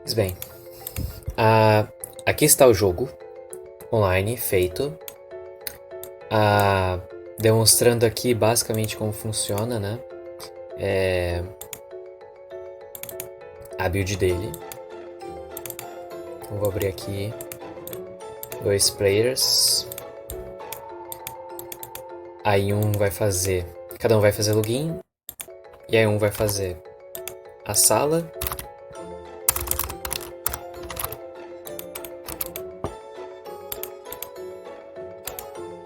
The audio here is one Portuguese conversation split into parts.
Pois bem, ah, aqui está o jogo online feito, demonstrando aqui basicamente como funciona, né? A build dele. Então, vou abrir aqui 2 players. Aí cada um vai fazer login. E aí um vai fazer a sala.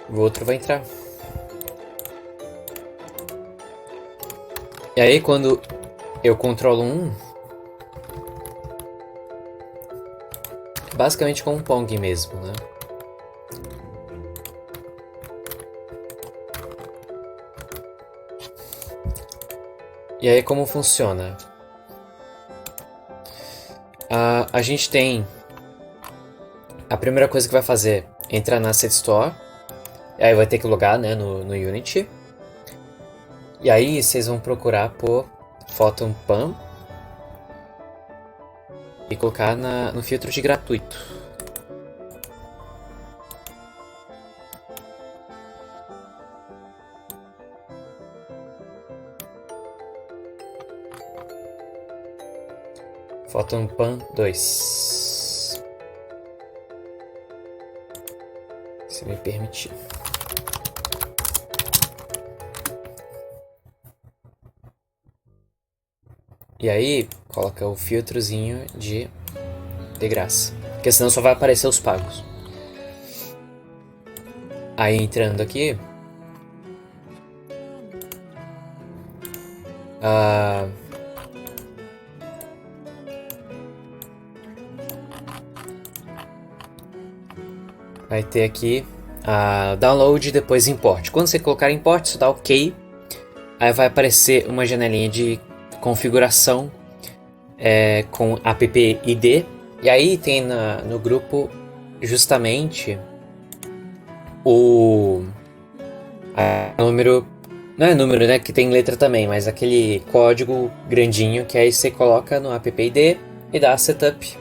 O outro vai entrar. E aí quando eu controlo um, basicamente com um Pong mesmo, né? E aí como funciona? A gente tem... A primeira coisa que vai fazer é entrar na Asset Store. E aí vai ter que logar, né, no Unity. E aí vocês vão procurar por Photon Pan e colocar no filtro de gratuito. Photon Pan 2. Se me permitir. E aí, coloca o filtrozinho de graça. Porque senão só vai aparecer os pagos. Aí entrando aqui. Vai ter aqui download e depois import. Quando você colocar import, você dá OK. Aí vai aparecer uma janelinha de configuração com app ID. E aí tem no grupo justamente o número. Não é número, né? Que tem letra também, mas aquele código grandinho que aí você coloca no app ID e dá setup.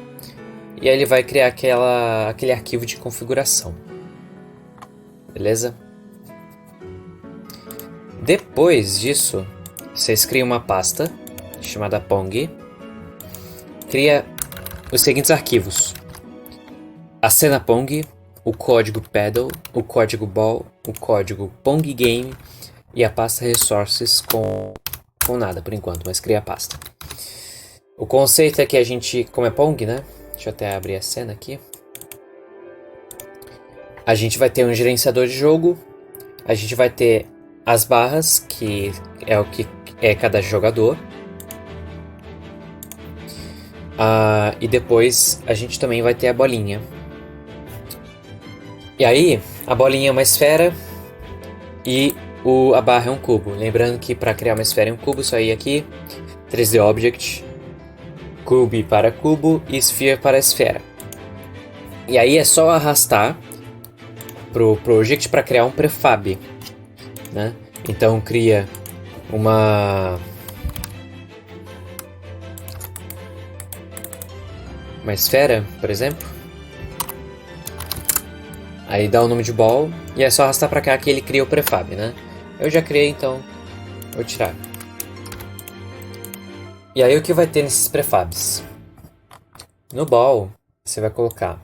E aí ele vai criar aquele arquivo de configuração. Beleza? Depois disso, vocês criam uma pasta chamada Pong. Cria os seguintes arquivos: a cena Pong, o código Paddle, o código Ball, o código Pong Game e a pasta Resources com nada por enquanto, mas cria a pasta. O conceito é que a gente, como é Pong, né? Deixa eu até abrir a cena aqui. A gente vai ter um gerenciador de jogo. A gente vai ter as barras, que é o que é cada jogador. E depois a gente também vai ter a bolinha. E aí, a bolinha é uma esfera e a barra é um cubo. Lembrando que para criar uma esfera e um cubo, só ir aqui, 3D Object, Cube para cubo e Sphere para esfera. E aí é só arrastar pro Project para criar um prefab, né? Então cria uma esfera, por exemplo. Aí dá o nome de ball e é só arrastar para cá que ele cria o prefab, né? Eu já criei, então vou tirar. E aí o que vai ter nesses prefabs? No ball você vai colocar.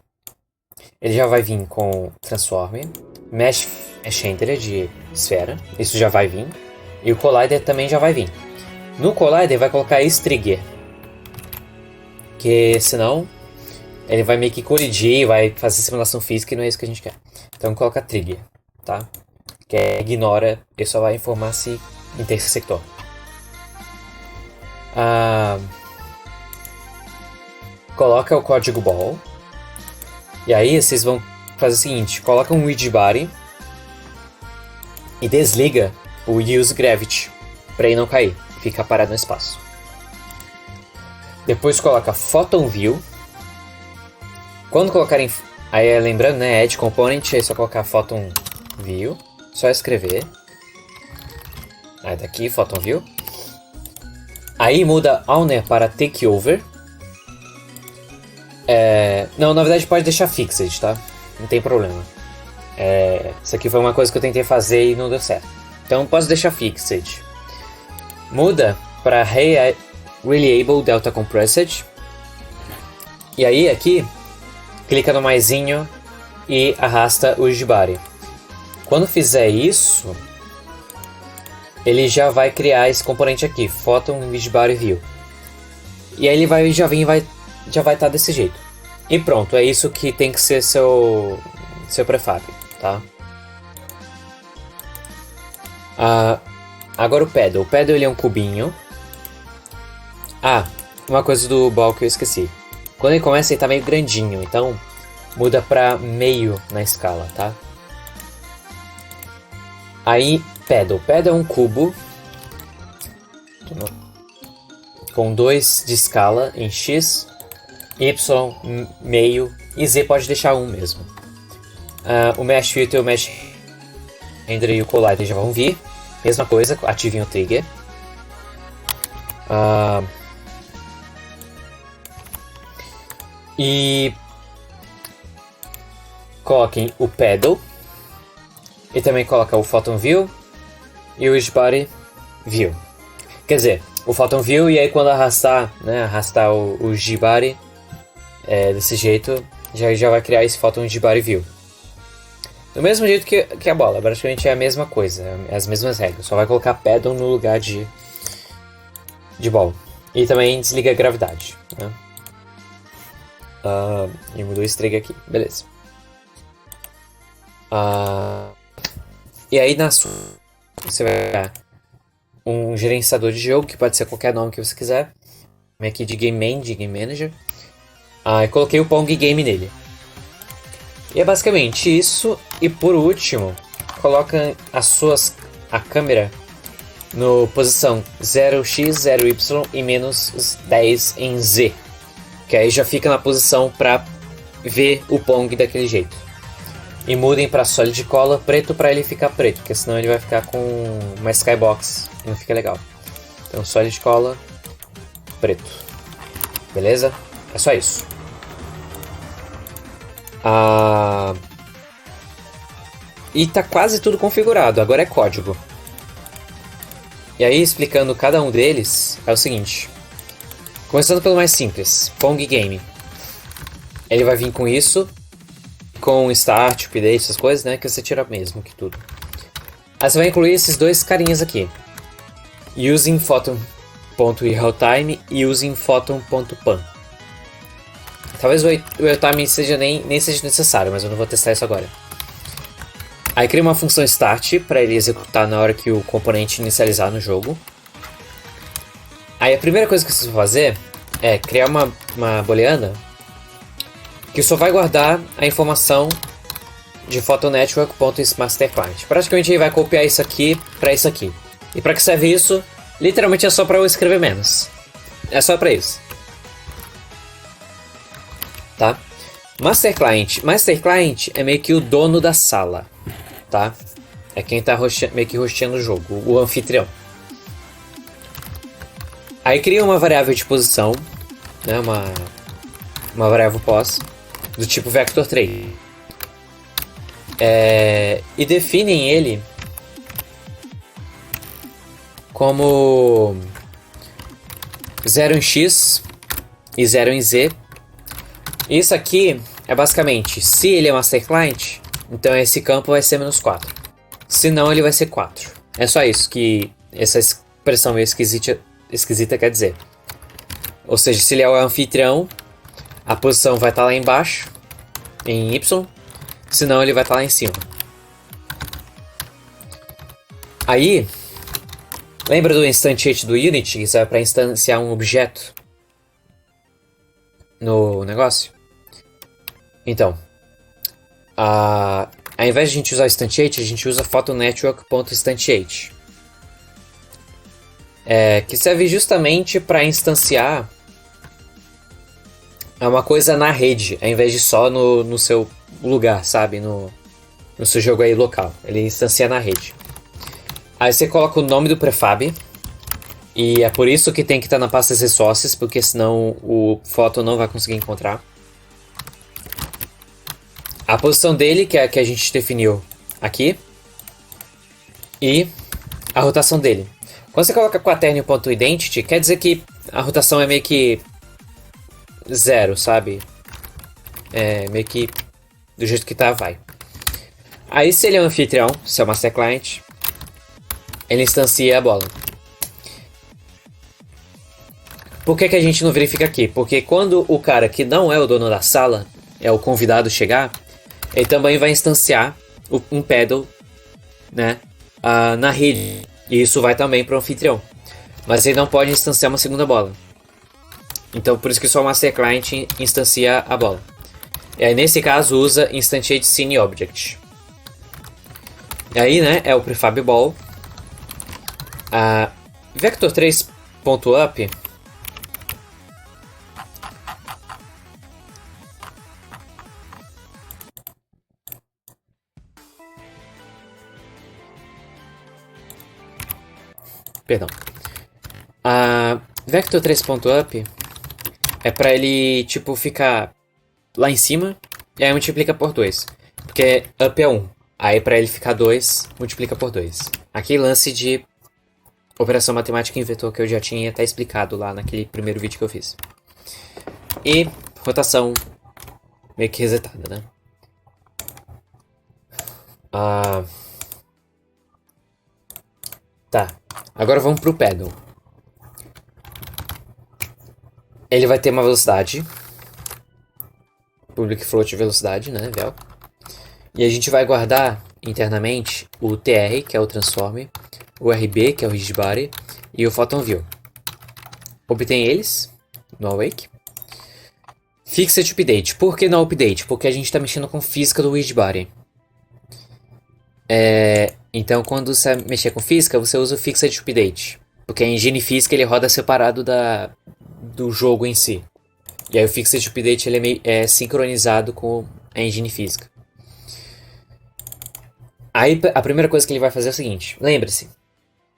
Ele já vai vir com Transformer, Mesh Enhancer de esfera, isso já vai vir. E o Collider também já vai vir. No Collider vai colocar Trigger, que senão ele vai meio que colidir, vai fazer simulação física e não é isso que a gente quer. Então coloca Trigger, tá? Que ignora, ele só vai informar se intersector. Coloca o código ball. E aí vocês vão fazer o seguinte: coloca um Widget Body e desliga o Use Gravity para ele não cair, fica parado no espaço. Depois coloca Photon View. Quando colocarem, aí lembrando, né, Add Component, é só colocar Photon View, só escrever. Aí daqui Photon View. Aí muda Owner para Takeover. Não, na verdade pode deixar fixed, tá? Não tem problema. Isso aqui foi uma coisa que eu tentei fazer e não deu certo. Então posso deixar fixed. Muda para Reliable Delta Compressed. E aí aqui, clica no maisinho e arrasta o Ujibari. Quando fizer isso, ele já vai criar esse componente aqui, Photon Ujibari View. E aí ele já vai estar desse jeito. E pronto, é isso que tem que ser seu prefab, tá? Agora o Pedal. O Pedal ele é um cubinho. Uma coisa do ball que eu esqueci. Quando ele começa ele tá meio grandinho, então muda pra meio na escala, tá? Aí, Pedal. Pedal é um cubo com 2 de escala em X, Y, meio e Z pode deixar 1 mesmo. O Mesh Filter, o Mesh Render e o Collider já vão vir. Mesma coisa, ativem o Trigger. E coloquem o Pedal. E também coloca o Photon View e o Ujibari View. Quer dizer, o Photon View e aí quando arrastar o Ujibari desse jeito, já vai criar esse Photon Ujibari View. Do mesmo jeito que a bola, praticamente é a mesma coisa, as mesmas regras. Só vai colocar Pedal no lugar de ball. E também desliga a gravidade, né? E mudou esse trigger aqui, beleza. E aí você vai pegar um gerenciador de jogo, que pode ser qualquer nome que você quiser. Aqui de Game Manager. E coloquei o Pong Game nele. E é basicamente isso. E por último, coloca a câmera no posição 0x, 0y e menos 10 em Z. Que aí já fica na posição para ver o Pong daquele jeito. E mudem para Solid Color preto para ele ficar preto, porque senão ele vai ficar com uma Skybox e não fica legal. Então Solid Color preto. Beleza? É só isso. E tá quase tudo configurado, agora é código. E aí, explicando cada um deles, é o seguinte. Começando pelo mais simples, Pong Game. Ele vai vir com isso, com Start, Update, essas coisas, né, que você tira mesmo que tudo. Aí você vai incluir esses dois carinhas aqui. Using Photon.realtime e Using Photon.pan. Talvez o realtime nem seja necessário, mas eu não vou testar isso agora. Aí cria uma função start para ele executar na hora que o componente inicializar no jogo. Aí a primeira coisa que vocês vão fazer é criar uma booleana que só vai guardar a informação de photonetwork.masterclient. Praticamente ele vai copiar isso aqui para isso aqui. E para que serve isso? Literalmente é só para eu escrever menos. É só para isso. Tá? Masterclient é meio que o dono da sala, tá? É quem tá meio que hosteando o jogo, o anfitrião. Aí cria uma variável de posição, né? Uma variável pos do tipo vector3. E definem ele como 0 em x e 0 em z. Isso aqui é basicamente, se ele é master client, então esse campo vai ser -4. Se não, ele vai ser 4. É só isso que essa expressão meio esquisita quer dizer. Ou seja, se ele é o anfitrião, a posição vai estar lá embaixo, em Y, se não, ele vai estar lá em cima. Aí, lembra do instantiate do Unity, que serve para instanciar um objeto no negócio? Então, ao invés de a gente usar instantiate, a gente usa photonetwork.instantiate. Que serve justamente para instanciar uma coisa na rede, ao invés de só no seu lugar, sabe? No seu jogo aí local. Ele instancia na rede. Aí você coloca o nome do prefab. E é por isso que tem que estar na pasta resources, porque senão o Photon não vai conseguir encontrar. a posição dele, que é a que a gente definiu aqui, e a rotação dele. Quando você coloca quaternary.identity, quer dizer que a rotação é meio que zero, sabe? É meio que do jeito que tá, vai. Aí se ele é um anfitrião, se é o master client, ele instancia a bola. Por que a gente não verifica aqui? Porque quando o cara que não é o dono da sala, é o convidado chegar, ele também vai instanciar um paddle, né, na rede. E isso vai também para o anfitrião. Mas ele não pode instanciar uma segunda bola. Então por isso que só o master client instancia a bola. E aí nesse caso usa instantiate scene object. E aí, né, é o prefab ball. Vector3.up perdão. Vector 3.up é pra ele, tipo, ficar lá em cima e aí multiplica por 2. Porque up é 1. Aí pra ele ficar 2, multiplica por 2. Aqui lance de operação matemática em vetor que eu já tinha até explicado lá naquele primeiro vídeo que eu fiz. E rotação meio que resetada, né? Tá. Agora vamos pro pedal. Ele vai ter uma velocidade. Public float velocidade, né? Vel. E a gente vai guardar internamente o TR, que é o transform, o RB, que é o rigid body, e o photon view. Obtém eles no awake. Fixed update. Por que no update? Porque a gente está mexendo com física do rigid body. Então, quando você mexer com física, você usa o Fixed Update. Porque a engine física ele roda separado do jogo em si. E aí o Fixed Update ele é sincronizado com a engine física. Aí a primeira coisa que ele vai fazer é o seguinte. Lembre-se,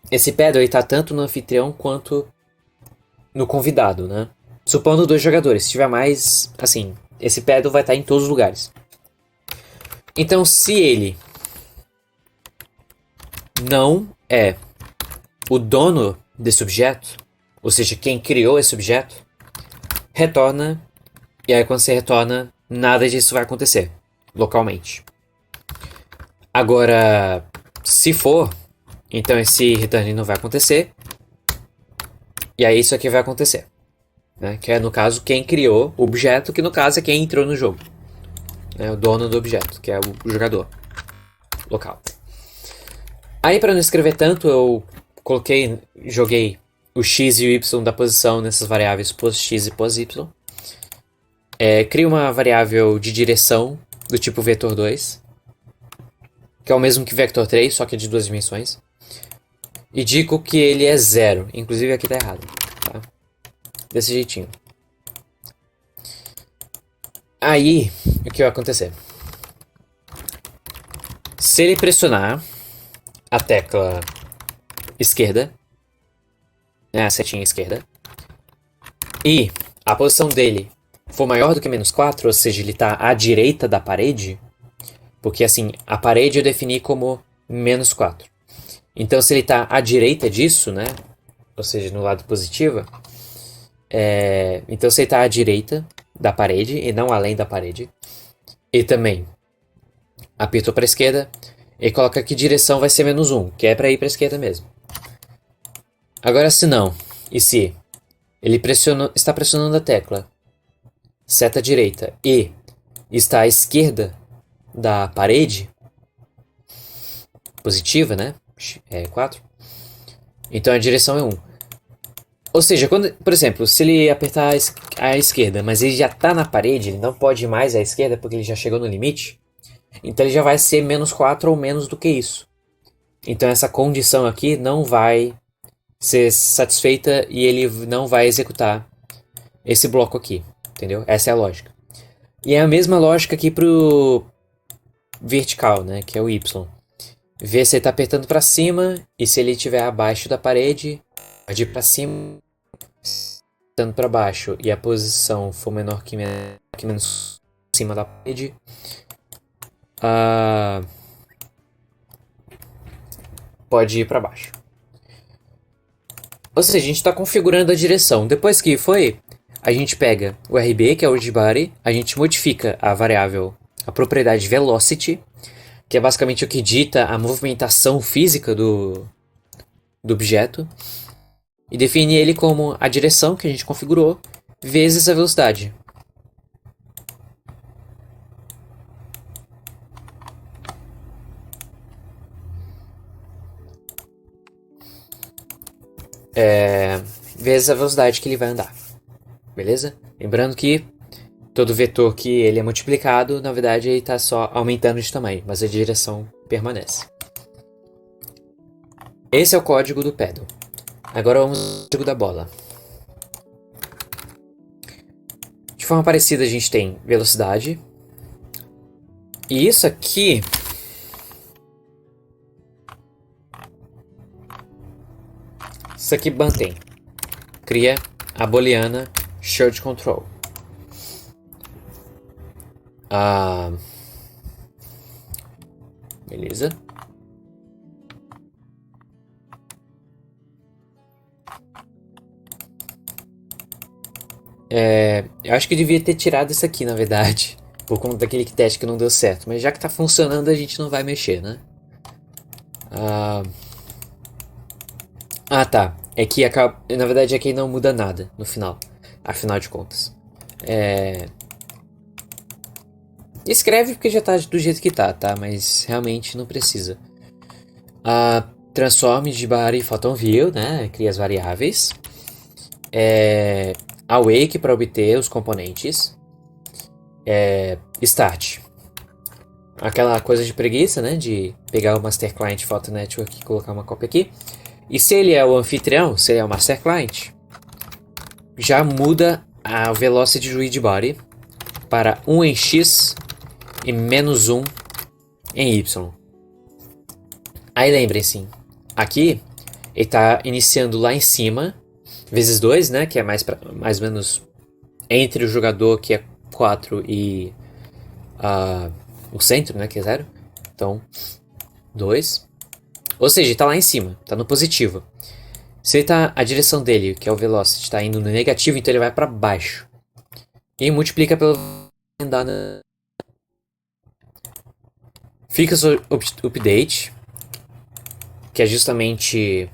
esse pedal está tanto no anfitrião quanto no convidado, né? Supondo 2 jogadores. Se tiver mais, assim, esse pedal vai estar em todos os lugares. Então, se ele não é o dono desse objeto, ou seja, quem criou esse objeto, retorna, e aí quando você retorna, nada disso vai acontecer, localmente. Agora, se for, então esse return não vai acontecer, e aí isso aqui vai acontecer, né? Que é, no caso, quem criou o objeto, que no caso é quem entrou no jogo. É o dono do objeto, que é o jogador local. Aí, para não escrever tanto, eu joguei o x e o y da posição nessas variáveis pos_x e pos_y. Crio uma variável de direção do tipo vetor2, que é o mesmo que vector 3, só que é de 2 dimensões. E digo que ele é 0, inclusive aqui tá errado, tá? Desse jeitinho. Aí, o que vai acontecer? Se ele pressionar a tecla esquerda, né, a setinha esquerda, e a posição dele for maior do que -4, ou seja, ele está à direita da parede, porque assim, a parede eu defini como -4. Então se ele está à direita disso, né, ou seja, no lado positivo, então se ele está à direita da parede e não além da parede, e também apertou para a esquerda, e coloca que direção vai ser -1, que é para ir para a esquerda mesmo. Agora se não, e se ele está pressionando a tecla seta direita e está à esquerda da parede positiva, né? 4. Então a direção é 1. Ou seja, quando, por exemplo, se ele apertar a esquerda, mas ele já está na parede, ele não pode ir mais à esquerda porque ele já chegou no limite, então ele já vai ser -4 ou menos do que isso. Então essa condição aqui não vai ser satisfeita e ele não vai executar esse bloco aqui, entendeu? Essa é a lógica. E é a mesma lógica aqui pro vertical, né, que é o Y. Ver se ele está apertando para cima e se ele estiver abaixo da parede, pode ir para cima, apertando para baixo e a posição for menor que menos acima da parede, pode ir para baixo. Ou seja, a gente está configurando a direção. Depois que foi, a gente pega o RB, que é o Rigid Body, a gente modifica a variável, a propriedade Velocity, que é basicamente o que dita a movimentação física do objeto, e define ele como a direção que a gente configurou vezes a velocidade. Vezes a velocidade que ele vai andar. Beleza? Lembrando que todo vetor que ele é multiplicado, na verdade, ele está só aumentando de tamanho, mas a direção permanece. Esse é o código do pedal. Agora vamos ao código da bola. De forma parecida, a gente tem velocidade. E isso aqui... Isso aqui mantém. Cria a booleana Shield Control. Beleza. Eu acho que eu devia ter tirado isso aqui, na verdade. Por conta daquele teste que não deu certo. Mas já que tá funcionando, a gente não vai mexer, né? Tá. É que na verdade aqui não muda nada no final. Afinal de contas. Escreve porque já tá do jeito que tá? Mas realmente não precisa. Transforme de body photon view, né? Cria as variáveis. Awake para obter os componentes. Start. Aquela coisa de preguiça, né? De pegar o Master Client Photon Network e colocar uma cópia aqui. E se ele é o anfitrião, se ele é o Master Client, já muda a Velocity de Rigid Body para 1 em X e menos 1 em Y. Aí lembrem-se, aqui ele está iniciando lá em cima, vezes 2, né? Que é mais ou menos entre o jogador, que é 4, e o centro, né? Que é 0. Então, 2. Ou seja, está lá em cima, está no positivo. Se ele tá, a direção dele, que é o velocity, está indo no negativo, então ele vai para baixo. E multiplica pelo fica o update, que é justamente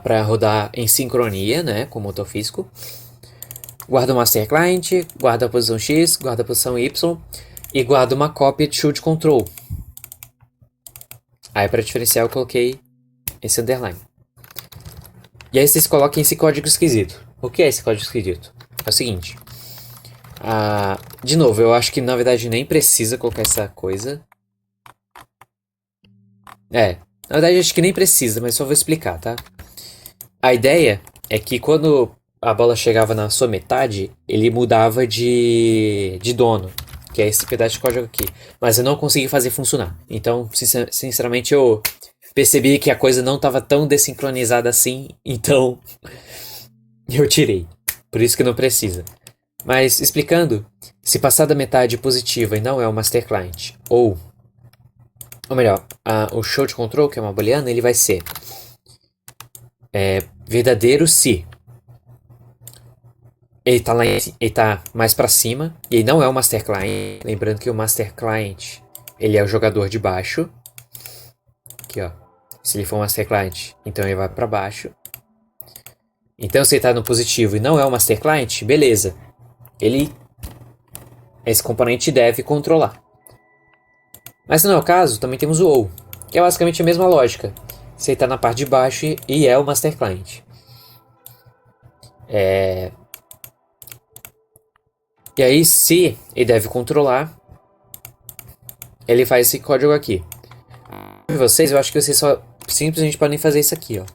para rodar em sincronia, né, com o motor físico. Guarda o Master Client, guarda a posição X, guarda a posição Y e guarda uma cópia de Shield Control. Aí para diferenciar eu coloquei esse underline. E aí vocês coloquem esse código esquisito. O que é esse código esquisito? É o seguinte. De novo, eu acho que na verdade nem precisa colocar essa coisa. Na verdade acho que nem precisa, mas só vou explicar, tá? A ideia é que quando a bola chegava na sua metade, ele mudava de dono. Que é esse pedaço de código aqui. Mas eu não consegui fazer funcionar. Então, sinceramente, eu percebi que a coisa não estava tão desincronizada assim. Então, eu tirei. Por isso que não precisa. Mas, explicando, se passar da metade positiva e não é o Master Client, ou melhor, o Shield Control, que é uma booleana, ele vai ser verdadeiro se ele tá mais para cima, e ele não é o Master Client. Lembrando que o Master Client, ele é o jogador de baixo. Aqui, ó. Se ele for o Master Client, então ele vai para baixo. Então, se ele tá no positivo e não é o Master Client, beleza. Esse componente deve controlar. Mas se não é o caso, também temos o OU, que é basicamente a mesma lógica. Se ele tá na parte de baixo e é o Master Client. E aí, se ele deve controlar, ele faz esse código aqui. Vocês, eu acho que vocês só simplesmente podem fazer isso aqui, ó.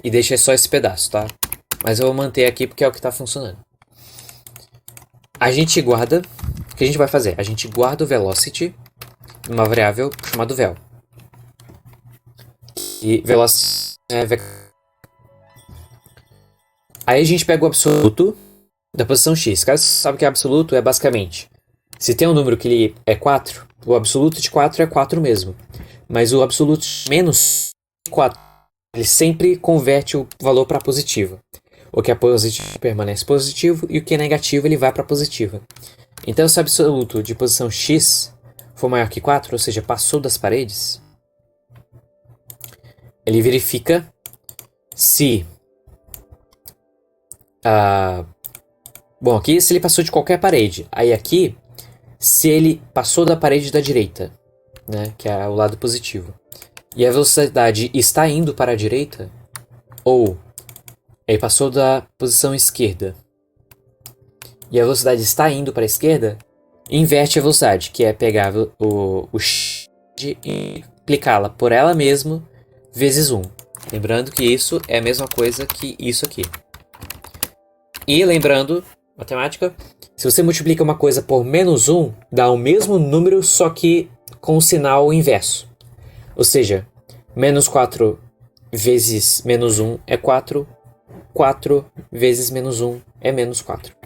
E deixa só esse pedaço, tá? Mas eu vou manter aqui porque é o que tá funcionando. A gente guarda... O que a gente vai fazer? A gente guarda o velocity numa variável chamada vel. E velocity é... Aí a gente pega o absoluto da posição x. Caso você sabe que é absoluto, é basicamente, se tem um número que ele é 4, o absoluto de 4 é 4 mesmo. Mas o absoluto de menos 4, ele sempre converte o valor para positivo. O que é positivo permanece positivo e o que é negativo ele vai para positiva. Então, se o absoluto de posição x for maior que 4, ou seja, passou das paredes, ele verifica se... bom, aqui se ele passou de qualquer parede. Aí aqui, se ele passou da parede da direita, né, que é o lado positivo. E a velocidade está indo para a direita, ou ele passou da posição esquerda e a velocidade está indo para a esquerda, inverte a velocidade, que é pegar o x e aplicá-la por ela mesma vezes 1. Lembrando que isso é a mesma coisa que isso aqui. E lembrando, matemática, se você multiplica uma coisa por menos 1, dá o mesmo número, só que com o sinal inverso. Ou seja, menos 4 vezes menos 1 é 4, 4 vezes menos 1 é menos 4.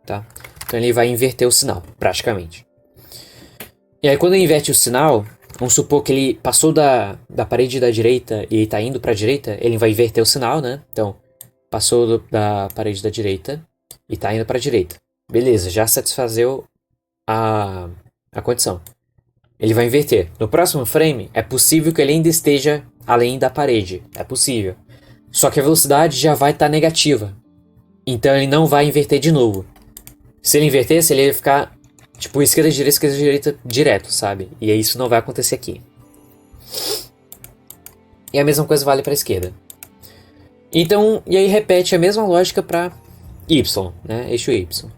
Tá? Então ele vai inverter o sinal, praticamente. E aí quando ele inverte o sinal, vamos supor que ele passou da parede da direita e está indo para a direita, ele vai inverter o sinal, né? Então, passou da parede da direita e está indo para a direita. Beleza, já satisfazeu a condição. Ele vai inverter. No próximo frame, é possível que ele ainda esteja além da parede. É possível. Só que a velocidade já vai estar negativa. Então ele não vai inverter de novo. Se ele invertesse, ele ia ficar tipo esquerda, direita, direto, sabe? E isso não vai acontecer aqui. E a mesma coisa vale para a esquerda. Então, e aí repete a mesma lógica para y, né? Eixo y.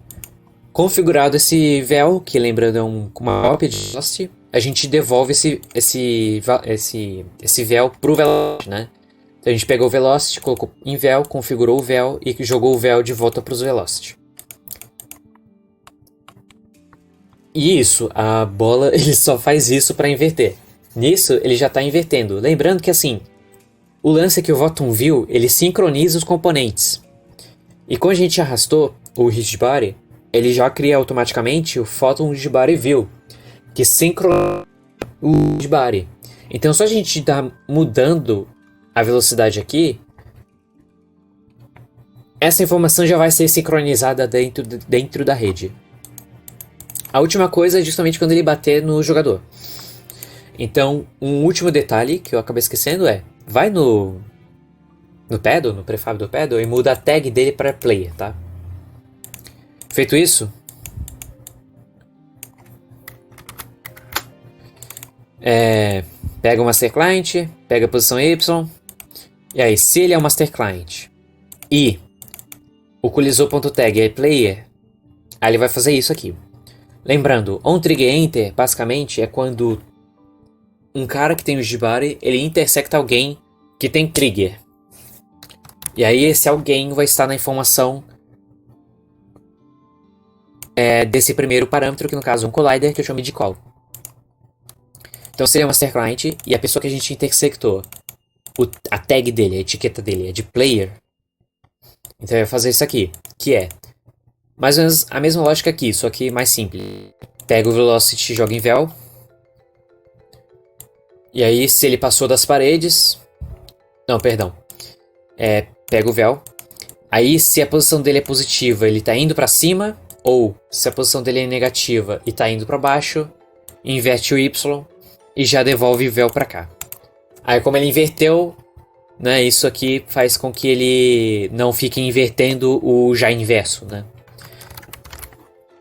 Configurado esse vel, que lembrando é uma cópia de velocity, a gente devolve esse vel pro velocity, né? Então a gente pegou o velocity, colocou em vel, configurou o vel e jogou o vel de volta para os velocity. E isso, a bola ele só faz isso para inverter. Nisso ele já está invertendo. Lembrando que assim, o lance é que o Photon View ele sincroniza os componentes. E quando a gente arrastou o Rigidbody, ele já cria automaticamente o Photon Rigidbody View, que sincroniza o Rigidbody. Então só a gente está mudando a velocidade aqui, essa informação já vai ser sincronizada dentro da rede. A última coisa é justamente quando ele bater no jogador. Então, um último detalhe que eu acabei esquecendo é, vai no paddle, no prefab do paddle, e muda a tag dele para player, tá? Feito isso, pega o master client, pega a posição Y, e aí, se ele é o master client e o colisor.tag é player, aí ele vai fazer isso aqui. Lembrando, onTriggerEnter basicamente é quando um cara que tem o Rigidbody, ele intersecta alguém que tem trigger. E aí esse alguém vai estar na informação desse primeiro parâmetro, que no caso é um collider, que eu chamo de call. Então seria o master client e a pessoa que a gente intersectou, a tag dele, a etiqueta dele é de player. Então vai fazer isso aqui, que é mais ou menos a mesma lógica aqui, só que mais simples. Pega o velocity e joga em vel. E aí, se ele passou das paredes... Não, perdão. Pega o vel. Aí, se a posição dele é positiva, ele está indo para cima. Ou, se a posição dele é negativa e está indo para baixo, inverte o Y e já devolve o vel para cá. Aí, como ele inverteu, né, isso aqui faz com que ele não fique invertendo o já inverso, né?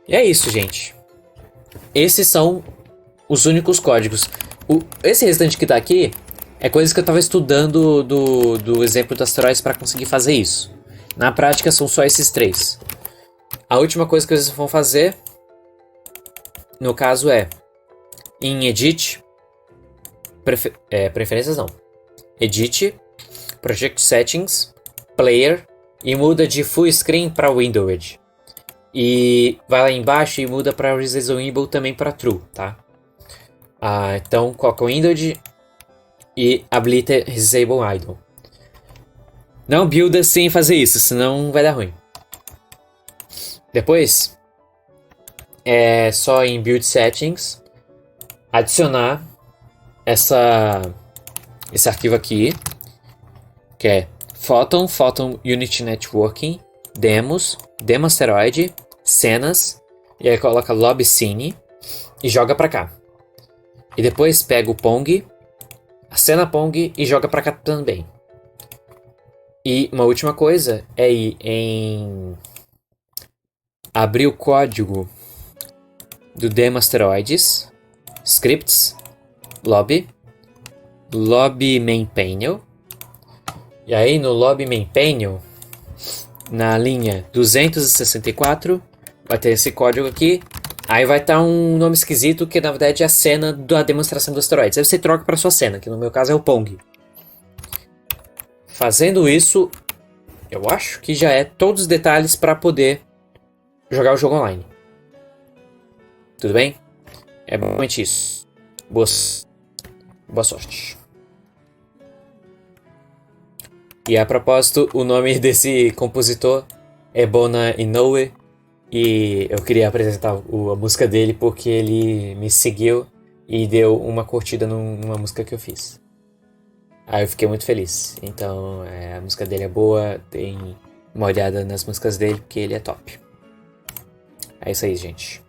E é isso, gente. Esses são os únicos códigos. Esse restante que tá aqui é coisa que eu tava estudando do exemplo das asteroides para conseguir fazer isso. Na prática são só esses 3. A última coisa que vocês vão fazer, no caso em Edit, preferências não. Edit, Project Settings, Player e muda de Full Screen para Windowed. E vai lá embaixo e muda para Reasonable também para True, tá? Então coloca o Windowed e habilita Disable Idle. Não builda sem fazer isso, senão vai dar ruim. Depois, é só em Build Settings adicionar esse arquivo aqui, que é Photon Unity Networking, Demos, Demo Asteroid, Cenas, e aí coloca Lobby Scene e joga pra cá. E depois pega o Pong, a cena Pong e joga pra cá também. E uma última coisa é ir em abrir o código do Demo Asteroids, Scripts, Lobby Main Panel. E aí no Lobby Main Panel, na linha 264, vai ter esse código aqui. Aí vai estar um nome esquisito que na verdade é a cena da demonstração dos asteroides. Aí você troca para sua cena, que no meu caso é o Pong. Fazendo isso, eu acho que já é todos os detalhes para poder jogar o jogo online. Tudo bem? É basicamente isso. Boa sorte. E a propósito, o nome desse compositor é Bona Inoue. E eu queria apresentar a música dele porque ele me seguiu e deu uma curtida numa música que eu fiz. Aí eu fiquei muito feliz. Então a música dele é boa, tem uma olhada nas músicas dele porque ele é top. É isso aí, gente.